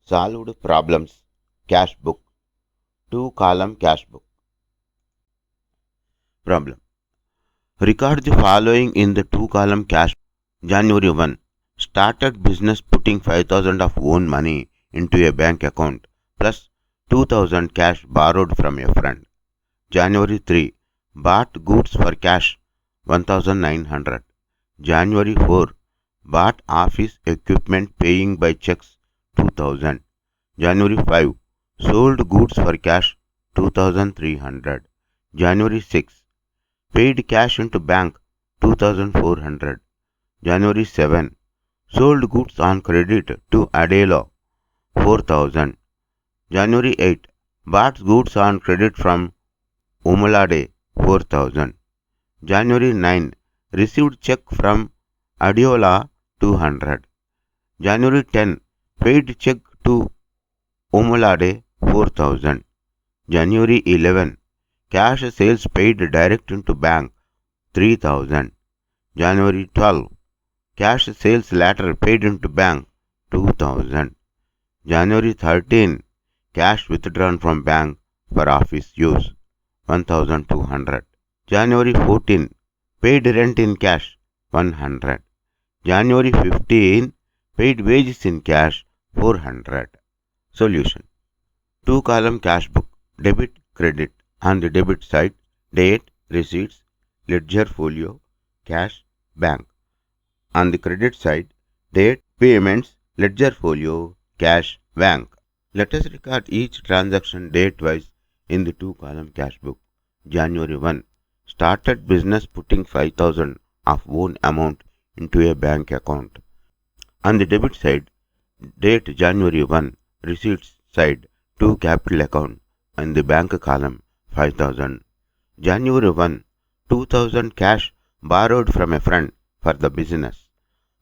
Solved problems. Cash book. 2-column cash book. Problem. Record the following in the 2-column cash book. January 1. Started business putting 5,000 of own money into a bank account plus 2,000 cash borrowed from a friend. January 3. Bought goods for cash 1,900. January 4. Bought office equipment paying by checks 2,000. January 5. Sold goods for cash 2,300. January 6. Paid cash into bank 2,400. January 7. Sold goods on credit to Adeola 4,000. January 8. Bought goods on credit from Umulade 4,000. January 9. Received check from Adeola 200. January 10. Paid check to Umulade 4,000. January 11. Cash sales paid direct into bank 3,000. January 12. Cash sales later paid into bank 2,000. January 13. Cash withdrawn from bank for office use 1,200. January 14. Paid rent in cash 100. January 15. Paid wages in cash 400. Solution. 2-column cash book. Debit, credit. On the debit side, date, receipts, ledger folio, cash, bank. On the credit side, date, payments, ledger folio, cash, bank. Let us record each transaction date-wise in the 2-column cash book. January 1. Started business putting 5,000 of own amount into a bank account. On the debit side, date January 1. Receipts side, 2 capital account. In the bank column, 5,000. January 1. 2,000 cash borrowed from a friend for the business.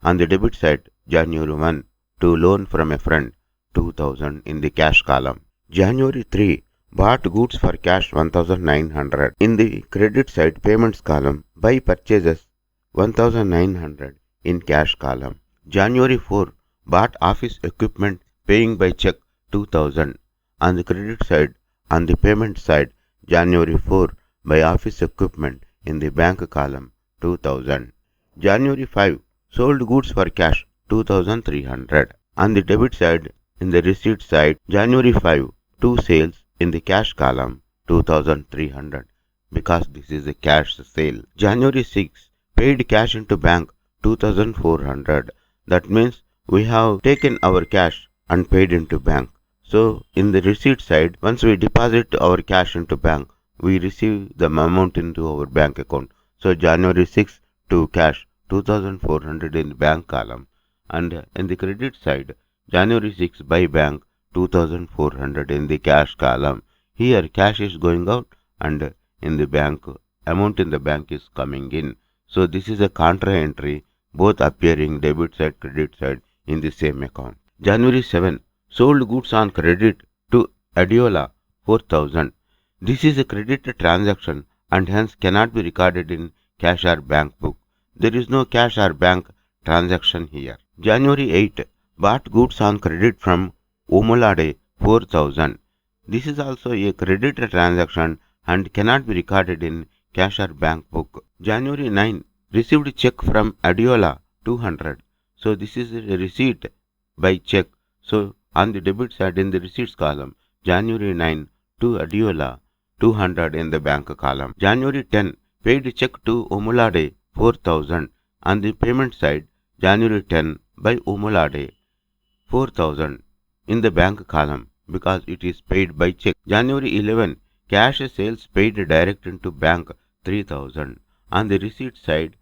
On the debit side, January 1. To loan from a friend, 2,000 in the cash column. January 3. Bought goods for cash 1,900. In the credit side payments column, buy purchases 1,900 in cash column. January 4. Bought office equipment paying by check 2,000. On the credit side, on the payment side, January 4. Buy office equipment in the bank column 2,000. January 5. Sold goods for cash 2,300. On the debit side, in the receipt side, January 5. 2 sales in the cash column 2,300 because this is a cash sale. January 6. Paid cash into bank 2,400. That means we have taken our cash and paid into bank. So in the receipt side, once we deposit our cash into bank, we receive the amount into our bank account. So January 6 to cash 2,400 in the bank column, and in the credit side, January 6 by bank 2,400 in the cash column. Here cash is going out and in the bank amount in the bank is coming in. So this is a contra entry, both appearing debit side, credit side in the same account. January 7. Sold goods on credit to Adeola 4,000. This is a credit transaction and hence cannot be recorded in cash or bank book. There is no cash or bank transaction here. January 8. Bought goods on credit from Umulade 4,000. This is also a credit transaction and cannot be recorded in cash or bank book. January 9. Received check from Adeola 200. So this is a receipt by check. So on the debit side in the receipts column, January 9 to Adeola 200 in the bank column. January 10. Paid check to Umulade 4,000. On the payment side, January 10 by Umulade 4,000 in the bank column because it is paid by check. January 11. Cash sales paid direct into bank 3,000. On the receipt side,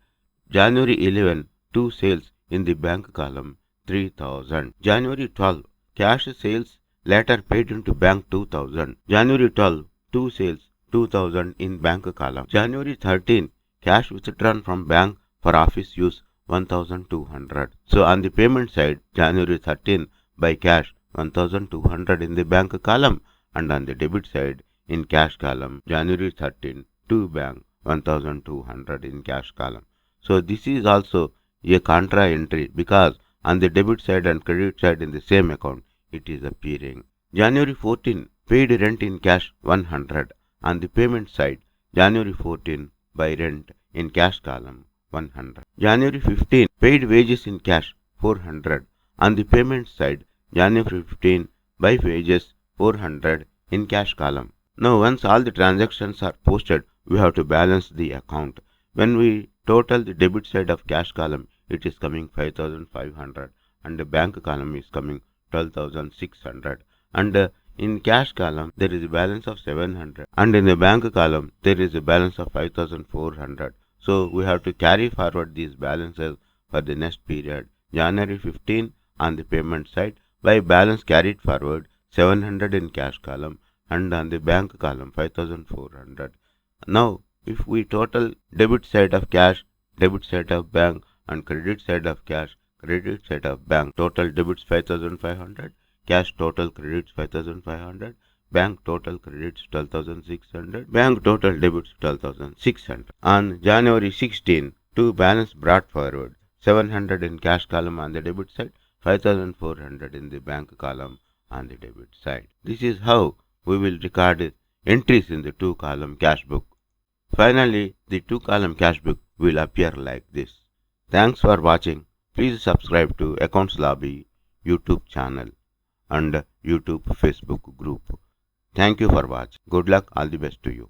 January 11. 2 sales in the bank column 3,000. January 12. Cash sales later paid into bank 2,000. January 12. 2 sales 2,000 in bank column. January 13. Cash withdrawn from bank for office use 1,200. So on the payment side, January 13 by cash 1,200 in the bank column, and on the debit side in cash column, January 13 to bank 1,200 in cash column. So this is also a contra entry because on the debit side and credit side in the same account, it is appearing. January 14, paid rent in cash 100. On the payment side, January 14, by rent in cash column 100. January 15, paid wages in cash 400. On the payment side, January 15, by wages 400 in cash column. Now once all the transactions are posted, we have to balance the account. When we total the debit side of cash column, it is coming 5500 and the bank column is coming 12600, and in cash column there is a balance of 700 and in the bank column there is a balance of 5400. So we have to carry forward these balances for the next period. January 15 on the payment side, by balance carried forward 700 in cash column and on the bank column 5400. Now if we total debit side of cash, debit side of bank and credit side of cash, credit side of bank, total debits 5500, cash total credits 5500, bank total credits 12600, bank total debits 12600. On January 16, two balance brought forward, 700 in cash column on the debit side, 5400 in the bank column on the debit side. This is how we will record entries in the two column cash book. Finally, the two column cash book will appear like this. Thanks for watching. Please subscribe to Accounts Lobby YouTube channel and YouTube Facebook group. Thank you for watching. Good luck. All the best to you.